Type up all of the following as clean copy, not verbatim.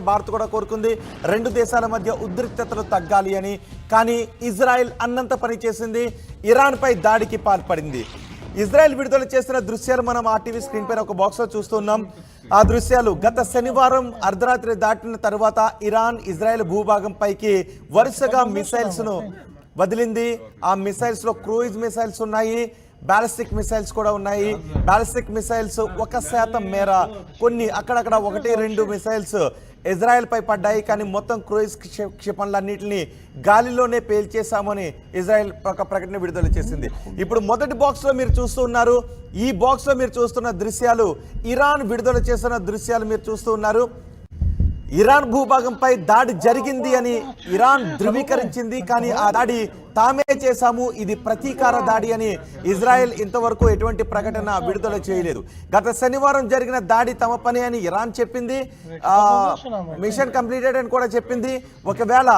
భారత్ కూడా కోరుకుంది రెండు దేశాల మధ్య ఉద్రిక్తతలు తగ్గాలి అని. కానీ ఇజ్రాయెల్ అన్నంత పని చేసింది, ఇరాన్ పై దాడికి పాల్పడింది. ఇజ్రాయెల్ విడుదల చేసిన దృశ్యాలు మనం ఆర్టీవీ స్క్రీన్ పైన ఒక బాక్స్ లో చూస్తున్నాం. ఆ దృశ్యాలు గత శనివారం అర్ధరాత్రి దాటిన తర్వాత ఇరాన్ ఇజ్రాయెల్ భూభాగం పైకి వరుసగా మిసైల్స్ ను వదిలింది. ఆ మిసైల్స్ లో క్రూయిజ్ మిసైల్స్ ఉన్నాయి, బ్యాలిస్టిక్ మిసైల్స్ కూడా ఉన్నాయి. బ్యాలిస్టిక్ మిసైల్స్ 1% మేర కొన్ని అక్కడక్కడ 1-2 మిసైల్స్ ఇజ్రాయెల్ పై పడ్డాయి. కానీ మొత్తం క్రూయిజ్ క్షిపణులన్నింటినీ గాలిలోనే పేల్చేశామని ఇజ్రాయెల్ ఒక ప్రకటన విడుదల చేసింది. ఇప్పుడు మొదటి బాక్స్ లో మీరు చూస్తూ ఉన్నారు, ఈ బాక్స్ లో మీరు చూస్తున్న దృశ్యాలు ఇరాన్ విడుదల చేసిన దృశ్యాలు మీరు చూస్తూ ఉన్నారు. ఇరాన్ భూభాగంపై దాడి జరిగింది అని ఇరాన్ ధృవీకరించింది. కానీ ఆ దాడి తామే చేశాము, ఇది ప్రతీకార దాడి అని ఇజ్రాయెల్ ఇంతవరకు ఎటువంటి ప్రకటన విడుదల చేయలేదు. గత శనివారం జరిగిన దాడి తమ పని అని ఇరాన్ చెప్పింది, మిషన్ కంప్లీటెడ్ అని కూడా చెప్పింది. ఒకవేళ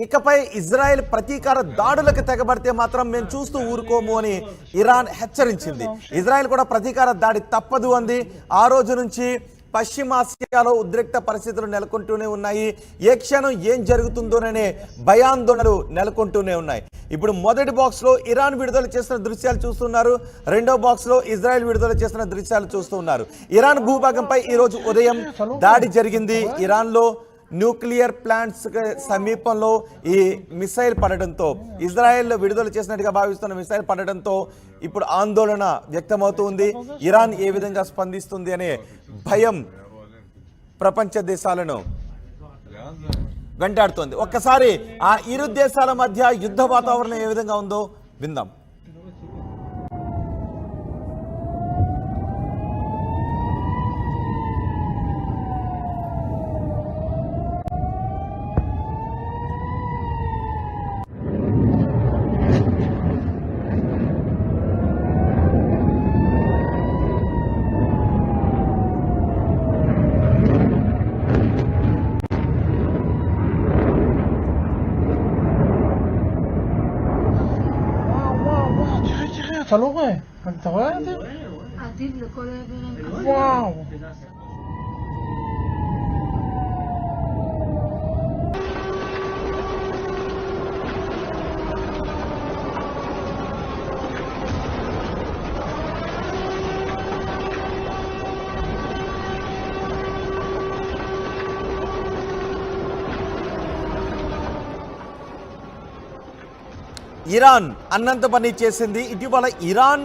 ఇకపై ఇజ్రాయెల్ ప్రతీకార దాడులకు తెగబడితే మాత్రం మేము చూస్తూ ఊరుకోము అని ఇరాన్ హెచ్చరించింది. ఇజ్రాయెల్ కూడా ప్రతీకార దాడి తప్పదు అంది. ఆ రోజు నుంచి పశ్చిమాసియాలో ఉద్రిక్త పరిస్థితులు నెలకొంటూనే ఉన్నాయి. ఏ క్షణం ఏం జరుగుతుందోననే భయాందోళనలు నెలకొంటూనే ఉన్నాయి. ఇప్పుడు మొదటి బాక్స్ లో ఇరాన్ విడుదల చేసిన దృశ్యాలు చూస్తున్నారు, రెండో బాక్స్ లో ఇజ్రాయెల్ విడుదల చేసిన దృశ్యాలు చూస్తున్నారు. ఇరాన్ భూభాగంపై ఈ రోజు ఉదయం దాడి జరిగింది. ఇరాన్ లో న్యూక్లియర్ ప్లాంట్స్ సమీపంలో ఈ మిసైల్ పడడంతో, ఇజ్రాయెల్ విడుదల చేసినట్టుగా భావిస్తున్న మిసైల్ పడడంతో ఇప్పుడు ఆందోళన వ్యక్తమవుతుంది. ఇరాన్ ఏ విధంగా స్పందిస్తుంది అనే భయం ప్రపంచ దేశాలను వెంటాడుతోంది. ఒక్కసారి ఆ ఇరు దేశాల మధ్య యుద్ధ వాతావరణం ఏ విధంగా ఉందో విందాం. אתה לא רואה, אתה רואה את זה? עתיד לכל העברים. וואו. ఇరాన్ అన్నంత పని చేసింది. ఇటీవల ఇరాన్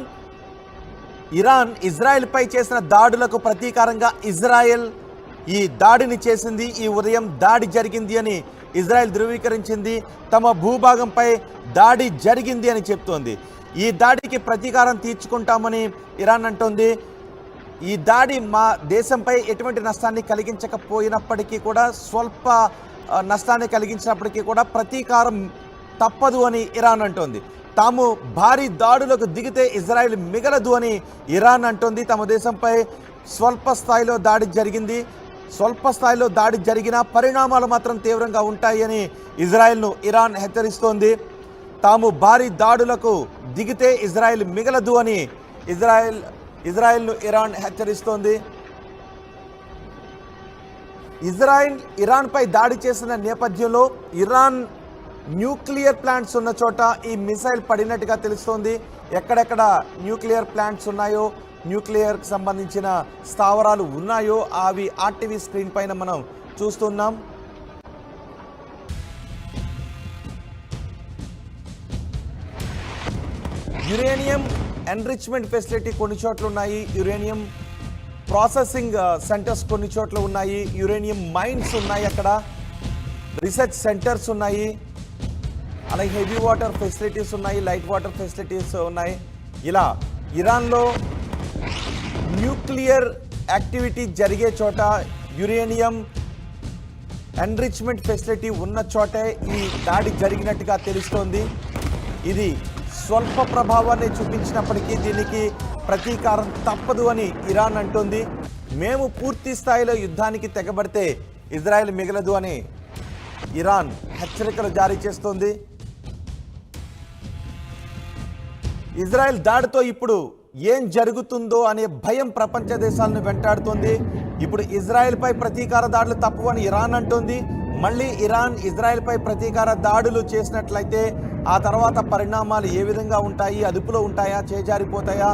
ఇజ్రాయెల్ పై చేసిన దాడులకు ప్రతీకారంగా ఇజ్రాయెల్ ఈ దాడిని చేసింది. ఈ ఉదయం దాడి జరిగింది అని ఇజ్రాయెల్ ధృవీకరించింది. తమ భూభాగంపై దాడి జరిగింది అని చెప్తోంది. ఈ దాడికి ప్రతీకారం తీర్చుకుంటామని ఇరాన్ అంటోంది. ఈ దాడి మా దేశంపై ఎటువంటి నష్టాన్ని కలిగించకపోయినప్పటికీ కూడా, స్వల్ప నష్టాన్ని కలిగించినప్పటికీ కూడా ప్రతీకారం తప్పదు అని ఇరాన్ అంటోంది. తాము భారీ దాడులకు దిగితే ఇజ్రాయెల్ మిగలదు అని ఇరాన్ అంటోంది. తమ దేశంపై స్వల్ప స్థాయిలో దాడి జరిగింది, స్వల్ప స్థాయిలో దాడి జరిగిన పరిణామాలు మాత్రం తీవ్రంగా ఉంటాయి అని ఇజ్రాయెల్ను ఇరాన్ హెచ్చరిస్తోంది. తాము భారీ దాడులకు దిగితే ఇజ్రాయెల్ మిగలదు అని ఇజ్రాయెల్ను ఇరాన్ హెచ్చరిస్తోంది. ఇజ్రాయెల్ ఇరాన్పై దాడి చేసిన నేపథ్యంలో ఇరాన్ న్యూక్లియర్ ప్లాంట్స్ ఉన్న చోట ఈ మిసైల్ పడినట్టుగా తెలుస్తోంది. ఎక్కడెక్కడ న్యూక్లియర్ ప్లాంట్స్ ఉన్నాయో, న్యూక్లియర్కి సంబంధించిన స్థావరాలు ఉన్నాయో అవి ఆర్టీవీ స్క్రీన్ పైన మనం చూస్తున్నాం. యురేనియం ఎన్రిచ్మెంట్ ఫెసిలిటీ కొన్ని చోట్ల ఉన్నాయి, యురేనియం ప్రాసెసింగ్ సెంటర్స్ కొన్ని చోట్ల ఉన్నాయి, యురేనియం మైన్స్ ఉన్నాయి, అక్కడ రీసెర్చ్ సెంటర్స్ ఉన్నాయి, అలాగే హెవీ వాటర్ ఫెసిలిటీస్ ఉన్నాయి, లైట్ వాటర్ ఫెసిలిటీస్ ఉన్నాయి. ఇలా ఇరాన్లో న్యూక్లియర్ యాక్టివిటీ జరిగే చోట, యురేనియం ఎన్రిచ్మెంట్ ఫెసిలిటీ ఉన్న చోటే ఈ దాడి జరిగినట్టుగా తెలుస్తోంది. ఇది స్వల్ప ప్రభావాన్ని చూపించినప్పటికీ దీనికి ప్రతీకారం తప్పదు అని ఇరాన్ అంటోంది. మేము పూర్తి స్థాయిలో యుద్ధానికి తెగబడితే ఇజ్రాయెల్ మిగలదు అని ఇరాన్ హెచ్చరికలు జారీ చేస్తోంది. ఇజ్రాయెల్ దాడితో ఇప్పుడు ఏం జరుగుతుందో అనే భయం ప్రపంచ దేశాలను వెంటాడుతోంది. ఇప్పుడు ఇజ్రాయెల్పై ప్రతీకార దాడులు తప్పవని ఇరాన్ అంటోంది. మళ్ళీ ఇరాన్ ఇజ్రాయెల్పై ప్రతీకార దాడులు చేసినట్లయితే ఆ తర్వాత పరిణామాలు ఏ విధంగా ఉంటాయి, అదుపులో ఉంటాయా, చేజారిపోతాయా,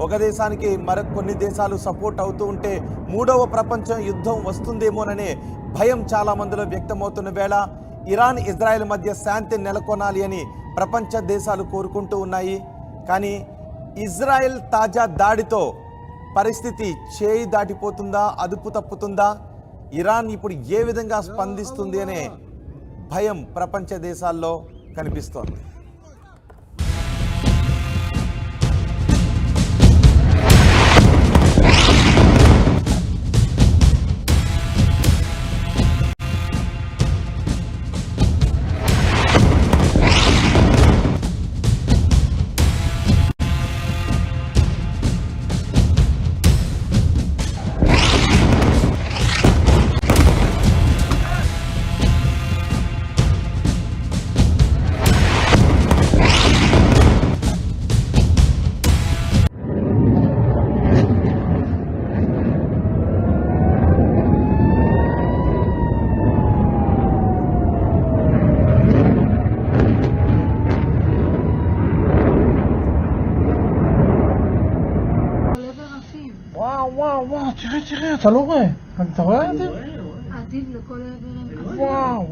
ఒక దేశానికి మరికొన్ని దేశాలు సపోర్ట్ అవుతూ ఉంటే మూడవ ప్రపంచ యుద్ధం వస్తుందేమోననే భయం చాలా మందిలో వ్యక్తమవుతున్న వేళ ఇరాన్ ఇజ్రాయెల్ మధ్య శాంతి నెలకొనాలి అని ప్రపంచ దేశాలు కోరుకుంటూ ఉన్నాయి. కానీ ఇజ్రాయెల్ తాజా దాడితో పరిస్థితి చేయి దాటిపోతుందా, అదుపు తప్పుతుందా, ఇరాన్ ఇప్పుడు ఏ విధంగా స్పందిస్తుంది అనే భయం ప్రపంచ దేశాల్లో కనిపిస్తోంది. וואו, תראה, אתה לא רואה. אתה רואה את זה? עתיד לכל עבר הם ככה. וואו.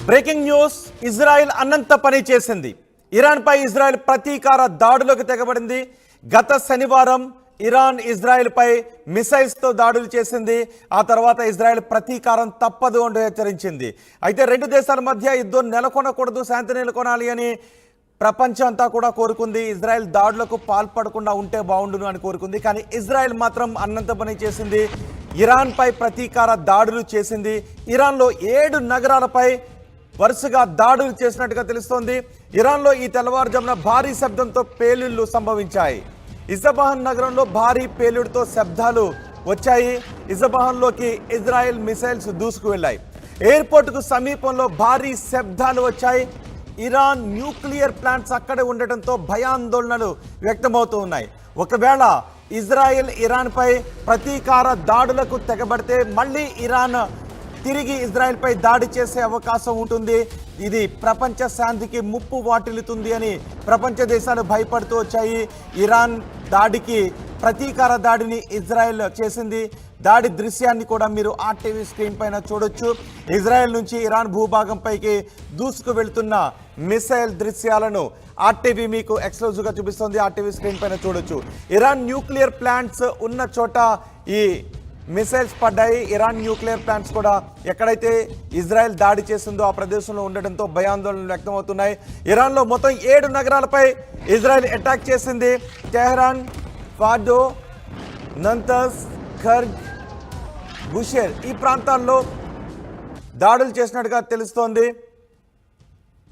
బ్రేకింగ్ న్యూస్, ఇజ్రాయెల్ అనంత పని చేసింది. ఇరాన్పై ఇజ్రాయెల్ ప్రతీకార దాడులకు తెగబడింది. గత శనివారం ఇరాన్ ఇజ్రాయెల్పై మిసైల్స్తో దాడులు చేసింది. ఆ తర్వాత ఇజ్రాయెల్ ప్రతీకారం తప్పదు అంటూ హెచ్చరించింది. అయితే రెండు దేశాల మధ్య యుద్ధం నెలకొనకూడదు, శాంతి నెలకొనాలి అని ప్రపంచం అంతా కూడా కోరుకుంది. ఇజ్రాయెల్ దాడులకు పాల్పడకుండా ఉంటే బాగుండును అని కోరుకుంది. కానీ ఇజ్రాయెల్ మాత్రం అన్నంత పని చేసింది. ఇరాన్పై ప్రతీకార దాడులు చేసింది. ఇరాన్లో 7 నగరాలపై వరుసగా దాడులు చేసినట్టుగా తెలుస్తోంది. ఇరాన్లో ఈ తెల్లవారుజామున భారీ శబ్దంతో పేలుళ్లు సంభవించాయి. ఇజబాహన్ నగరంలో భారీ పేలుడుతో శబ్దాలు వచ్చాయి. ఇజబాహన్లోకి ఇజ్రాయెల్ మిసైల్స్ దూసుకు వెళ్ళాయి. ఎయిర్పోర్టుకు సమీపంలో భారీ శబ్దాలు వచ్చాయి. ఇరాన్ న్యూక్లియర్ ప్లాంట్స్ అక్కడే ఉండటంతో భయాందోళనలు వ్యక్తమవుతూ ఉన్నాయి. ఒకవేళ ఇజ్రాయెల్ ఇరాన్పై ప్రతీకార దాడులకు తెగబడితే మళ్ళీ ఇరాన్ తిరిగి ఇజ్రాయెల్పై దాడి చేసే అవకాశం ఉంటుంది. ఇది ప్రపంచ శాంతికి ముప్పు వాటిల్లుతుంది అని ప్రపంచ దేశాలు భయపడుతూ వచ్చాయి. ఇరాన్ దాడికి ప్రతీకార దాడిని ఇజ్రాయెల్ చేసింది. దాడి దృశ్యాన్ని కూడా మీరు ఆర్టీవీ స్క్రీన్ పైన చూడొచ్చు. ఇజ్రాయెల్ నుంచి ఇరాన్ భూభాగంపైకి దూసుకు వెళ్తున్న మిసైల్ దృశ్యాలను ఆర్టీవీ మీకు ఎక్స్క్లూజివ్గా చూపిస్తుంది. ఆర్టీవీ స్క్రీన్ పైన చూడొచ్చు. ఇరాన్ న్యూక్లియర్ ప్లాంట్స్ ఉన్న చోట ఈ మిసైల్స్ పడ్డాయి. ఇరాన్ న్యూక్లియర్ ప్లాంట్స్ కూడా ఎక్కడైతే ఇజ్రాయెల్ దాడి చేసిందో ఆ ప్రదేశంలో ఉండడంతో భయాందోళనలు వ్యక్తమవుతున్నాయి. ఇరాన్లో మొత్తం 7 నగరాలపై ఇజ్రాయెల్ అటాక్ చేసింది. టెహరాన్, ఫార్డో, నంతస్, ఖర్గ్, బుషేర్ ఈ ప్రాంతాల్లో దాడులు చేసినట్టుగా తెలుస్తోంది.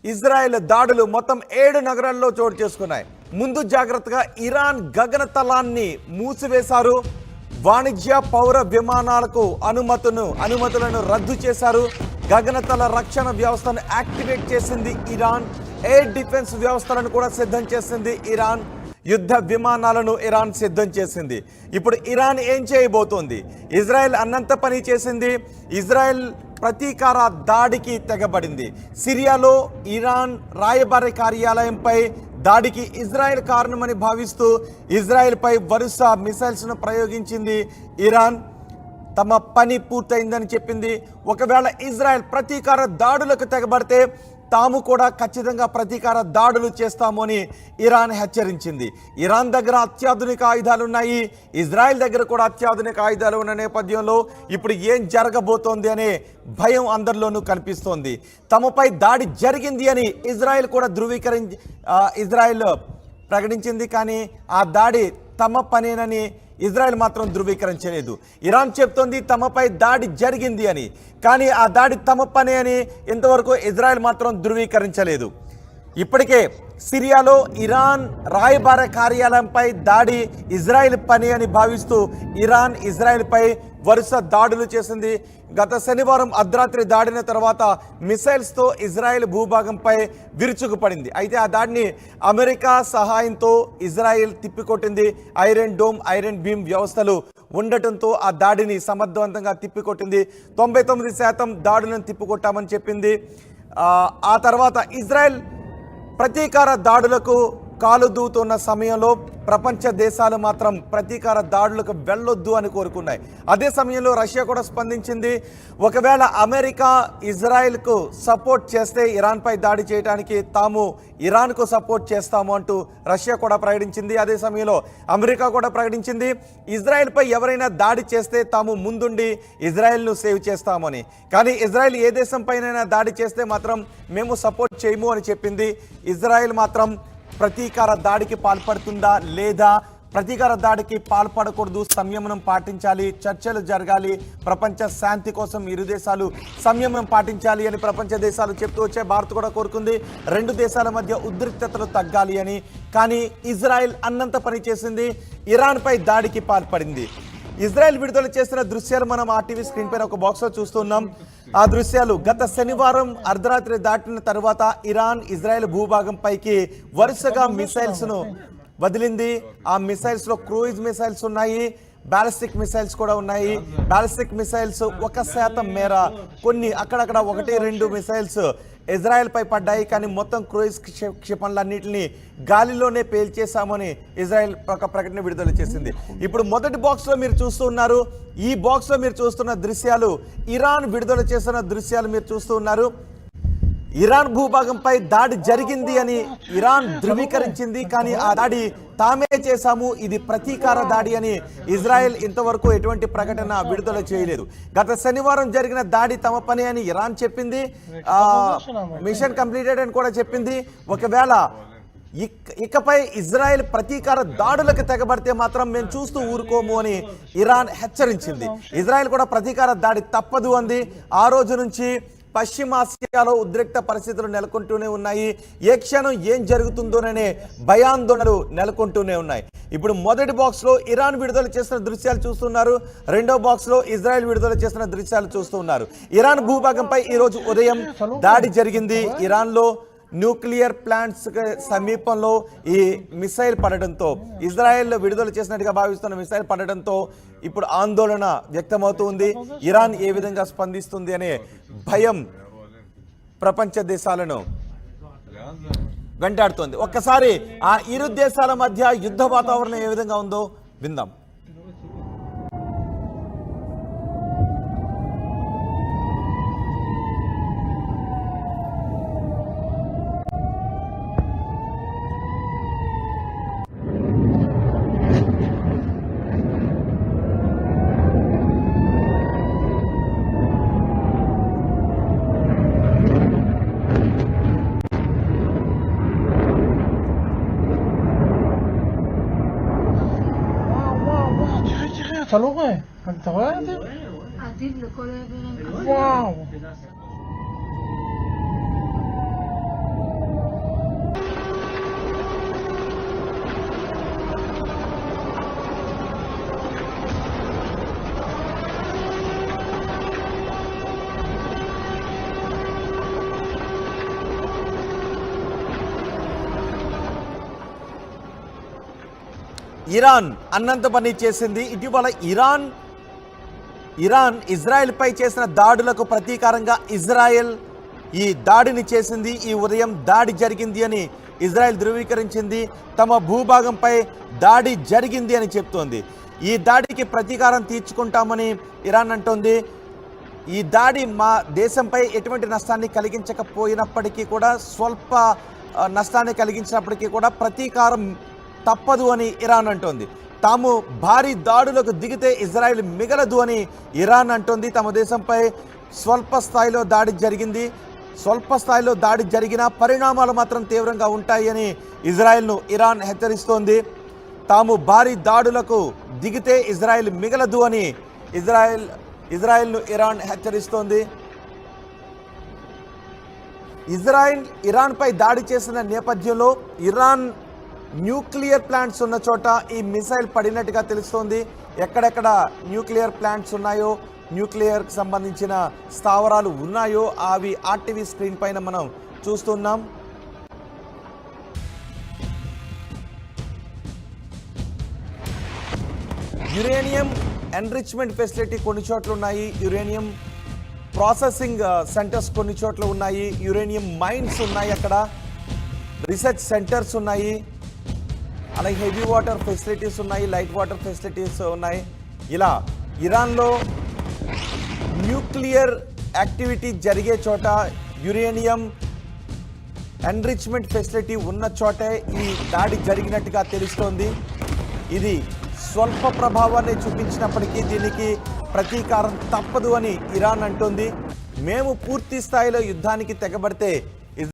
ఇజ్రాయెల్ దాడులు మొత్తం 7 నగరాల్లో చోటు చేసుకున్నాయి. ముందు జాగ్రత్తగా ఇరాన్ గగనతలాన్ని మూసివేశారు. వాణిజ్య పౌర విమానాలకు అనుమతులను రద్దు చేశారు. గగనతల రక్షణ వ్యవస్థను యాక్టివేట్ చేసింది ఇరాన్. ఎయిర్ డిఫెన్స్ వ్యవస్థలను కూడా సిద్ధం చేసింది ఇరాన్. యుద్ధ విమానాలను ఇరాన్ సిద్ధం చేసింది. ఇప్పుడు ఇరాన్ ఏం చేయబోతోంది? ఇజ్రాయెల్ అన్నంత పని చేసింది. ఇజ్రాయెల్ ప్రతీకార దాడికి తెగబడింది. సిరియాలో ఇరాన్ రాయబార కార్యాలయంపై దాడికి ఇజ్రాయెల్ కారణమని భావిస్తూ ఇజ్రాయెల్పై వరుస మిసైల్స్ను ప్రయోగించింది ఇరాన్. తమ పని పూర్తయిందని చెప్పింది. ఒకవేళ ఇజ్రాయెల్ ప్రతీకార దాడులకు తెగబడితే తాము కూడా ఖచ్చితంగా ప్రతీకార దాడులు చేస్తాము అని ఇరాన్ హెచ్చరించింది. ఇరాన్ దగ్గర అత్యాధునిక ఆయుధాలు ఉన్నాయి. ఇజ్రాయెల్ దగ్గర కూడా అత్యాధునిక ఆయుధాలు ఉన్న నేపథ్యంలో ఇప్పుడు ఏం జరగబోతోంది అనే భయం అందరిలోనూ కనిపిస్తోంది. తమపై దాడి జరిగింది అని ఇజ్రాయెల్ కూడా ఇజ్రాయెల్ ప్రకటించింది. కానీ ఆ దాడి తమ పనేనని ఇజ్రాయెల్ మాత్రం ధృవీకరించలేదు. ఇరాన్ చెప్తోంది తమపై దాడి జరిగింది అని, కానీ ఆ దాడి తమ పనే అని ఇంతవరకు ఇజ్రాయెల్ మాత్రం ధృవీకరించలేదు. ఇప్పటికే సిరియాలో ఇరాన్ రాయబార కార్యాలయంపై దాడి ఇజ్రాయెల్ పని అని భావిస్తూ ఇరాన్ ఇజ్రాయెల్పై వరుస దాడులు చేసింది. గత శనివారం అర్ధరాత్రి దాడిన తర్వాత మిసైల్స్తో ఇజ్రాయెల్ భూభాగంపై విరుచుకుపడింది. అయితే ఆ దాడిని అమెరికా సహాయంతో ఇజ్రాయెల్ తిప్పికొట్టింది. ఐరన్ డోమ్, ఐరన్ బీమ్ వ్యవస్థలు ఉండటంతో ఆ దాడిని సమర్థవంతంగా తిప్పికొట్టింది. 99% దాడులను తిప్పికొట్టామని చెప్పింది. ఆ తర్వాత ఇజ్రాయెల్ ప్రతీకార దాడులకు కాలు దూతున్న సమయంలో ప్రపంచ దేశాలు మాత్రం ప్రతీకార దాడులకు వెళ్ళొద్దు అని కోరుకున్నాయి. అదే సమయంలో రష్యా కూడా స్పందించింది. ఒకవేళ అమెరికా ఇజ్రాయెల్కు సపోర్ట్ చేస్తే ఇరాన్పై దాడి చేయడానికి తాము ఇరాన్కు సపోర్ట్ చేస్తాము అంటూ రష్యా కూడా ప్రకటించింది. అదే సమయంలో అమెరికా కూడా ప్రకటించింది ఇజ్రాయెల్పై ఎవరైనా దాడి చేస్తే తాము ముందుండి ఇజ్రాయెల్ను సేవ్ చేస్తామని. కానీ ఇజ్రాయెల్ ఏ దేశంపైనైనా దాడి చేస్తే మాత్రం మేము సపోర్ట్ చేయము అని చెప్పింది. ఇజ్రాయెల్ మాత్రం ప్రతీకార దాడికి పాల్పడుతుందా లేదా, ప్రతీకార దాడికి పాల్పడకూడదు, సంయమనం పాటించాలి, చర్చలు జరగాలి, ప్రపంచ శాంతి కోసం ఇరు దేశాలు సంయమనం పాటించాలి అని ప్రపంచ దేశాలు చెప్తూ వచ్చే భారత్ కూడా కోరుకుంది. రెండు దేశాల మధ్య ఉద్రిక్తతలు తగ్గాలి అని. కానీ ఇజ్రాయెల్ అన్నంత పని చేసింది, ఇరాన్పై దాడికి పాల్పడింది. ఇజ్రాయెల్ విడుదల చేసిన దృశ్యాలు మనం ఆర్టీవీ స్క్రీన్ పైన ఒక బాక్స్లో చూస్తున్నాం. ఆ దృశ్యాలు గత శనివారం అర్ధరాత్రి దాటిన తర్వాత ఇరాన్ ఇజ్రాయెల్ భూభాగంపైకి వరుసగా మిసైల్స్ను వదిలింది. ఆ మిసైల్స్లో క్రూయిజ్ మిసైల్స్ ఉన్నాయి, బ్యాలిస్టిక్ మిసైల్స్ కూడా ఉన్నాయి. బ్యాలిస్టిక్ మిసైల్స్ 1% మేర కొన్ని అక్కడక్కడ 1-2 మిసైల్స్ ఇజ్రాయెల్పై పడ్డాయి. కానీ మొత్తం క్రూయిజ్ క్షిపణులన్నింటినీ గాలిలోనే పేల్చేశామని ఇజ్రాయెల్ ఒక ప్రకటన విడుదల చేసింది. ఇప్పుడు మొదటి బాక్స్లో మీరు చూస్తూ ఉన్నారు. ఈ బాక్స్లో మీరు చూస్తున్న దృశ్యాలు ఇరాన్ విడుదల చేసిన దృశ్యాలు మీరు చూస్తూ ఉన్నారు. ఇరాన్ భూభాగంపై దాడి జరిగింది అని ఇరాన్ ధృవీకరించింది. కానీ ఆ దాడి తామే చేశాము, ఇది ప్రతీకార దాడి అని ఇజ్రాయెల్ ఇంతవరకు ఎటువంటి ప్రకటన విడుదల చేయలేదు. గత శనివారం జరిగిన దాడి తమ పని అని ఇరాన్ చెప్పింది. మిషన్ కంప్లీటెడ్ అని కూడా చెప్పింది. ఒకవేళ ఇకపై ఇజ్రాయెల్ ప్రతీకార దాడులకు తెగబడితే మాత్రం మేము చూస్తూ ఊరుకోము అని ఇరాన్ హెచ్చరించింది. ఇజ్రాయెల్ కూడా ప్రతీకార దాడి తప్పదు అంది. ఆ రోజు నుంచి పశ్చిమాసియాలో ఉద్రిక్త పరిస్థితులు నెలకొంటూనే ఉన్నాయి. ఏ క్షణం ఏం జరుగుతుందోననే భయాందోళనలు నెలకొంటూనే ఉన్నాయి. ఇప్పుడు మొదటి బాక్స్లో ఇరాన్ విడుదల చేసిన దృశ్యాలు చూస్తున్నారు. రెండో బాక్స్లో ఇజ్రాయెల్ విడుదల చేసిన దృశ్యాలు చూస్తున్నారు. ఇరాన్ భూభాగంపై ఈరోజు ఉదయం దాడి జరిగింది. ఇరాన్లో న్యూక్లియర్ ప్లాంట్స్ సమీపంలో ఈ మిసైల్ పడడంతో, ఇజ్రాయెల్ విడుదల చేసినట్టుగా భావిస్తున్న మిసైల్ పడడంతో ఇప్పుడు ఆందోళన వ్యక్తమవుతుంది. ఇరాన్ ఏ విధంగా స్పందిస్తుంది అనే భయం ప్రపంచ దేశాలను వెంటాడుతోంది. ఒక్కసారి ఆ ఇరు దేశాల మధ్య యుద్ధ వాతావరణం ఏ విధంగా ఉందో విందాం. אתה לא רואה, אתה רואה את זה? עתיד לכל עבר הם כזה. וואו. ఇరాన్ అన్నంత పని చేసింది. ఇటీవల ఇరాన్ ఇజ్రాయెల్పై చేసిన దాడులకు ప్రతీకారంగా ఇజ్రాయెల్ ఈ దాడిని చేసింది. ఈ ఉదయం దాడి జరిగింది అని ఇజ్రాయెల్ ధృవీకరించింది. తమ భూభాగంపై దాడి జరిగింది అని చెప్తోంది. ఈ దాడికి ప్రతీకారం తీర్చుకుంటామని ఇరాన్ అంటోంది. ఈ దాడి మా దేశంపై ఎటువంటి నష్టాన్ని కలిగించకపోయినప్పటికీ కూడా, స్వల్ప నష్టాన్ని కలిగించినప్పటికీ కూడా ప్రతీకారం తప్పదు అని ఇరాన్ అంటోంది. తాము భారీ దాడులకు దిగితే ఇజ్రాయెల్ మిగలదు అని ఇరాన్ అంటోంది. తమ దేశంపై స్వల్ప స్థాయిలో దాడి జరిగింది. స్వల్ప స్థాయిలో దాడి జరిగిన పరిణామాలు మాత్రం తీవ్రంగా ఉంటాయి అని ఇజ్రాయెల్ను ఇరాన్ హెచ్చరిస్తోంది. తాము భారీ దాడులకు దిగితే ఇజ్రాయెల్ మిగలదు అని ఇజ్రాయెల్ను ఇరాన్ హెచ్చరిస్తోంది. ఇజ్రాయిల్ ఇరాన్పై దాడి చేసిన నేపథ్యంలో ఇరాన్ న్యూక్లియర్ ప్లాంట్స్ ఉన్న చోట ఈ మిసైల్ పడినట్టుగా తెలుస్తోంది. ఎక్కడెక్కడ న్యూక్లియర్ ప్లాంట్స్ ఉన్నాయో, న్యూక్లియర్కి సంబంధించిన స్థావరాలు ఉన్నాయో అవి ఆర్టీవీ స్క్రీన్ పైన మనం చూస్తున్నాం. యురేనియం ఎన్రిచ్మెంట్ ఫెసిలిటీ కొన్ని చోట్ల ఉన్నాయి, యురేనియం ప్రాసెసింగ్ సెంటర్స్ కొన్ని చోట్ల ఉన్నాయి, యురేనియం మైన్స్ ఉన్నాయి, అక్కడ రీసెర్చ్ సెంటర్స్ ఉన్నాయి, అలాగే హెవీ వాటర్ ఫెసిలిటీస్ ఉన్నాయి, లైట్ వాటర్ ఫెసిలిటీస్ ఉన్నాయి. ఇలా ఇరాన్లో న్యూక్లియర్ యాక్టివిటీ జరిగే చోట, యురేనియం ఎన్రిచ్మెంట్ ఫెసిలిటీ ఉన్న చోటే ఈ దాడి జరిగినట్టుగా తెలుస్తోంది. ఇది స్వల్ప ప్రభావాన్ని చూపించినప్పటికీ దీనికి ప్రతీకారం తప్పదు అని ఇరాన్ అంటోంది. మేము పూర్తి స్థాయిలో యుద్ధానికి తెగబడితే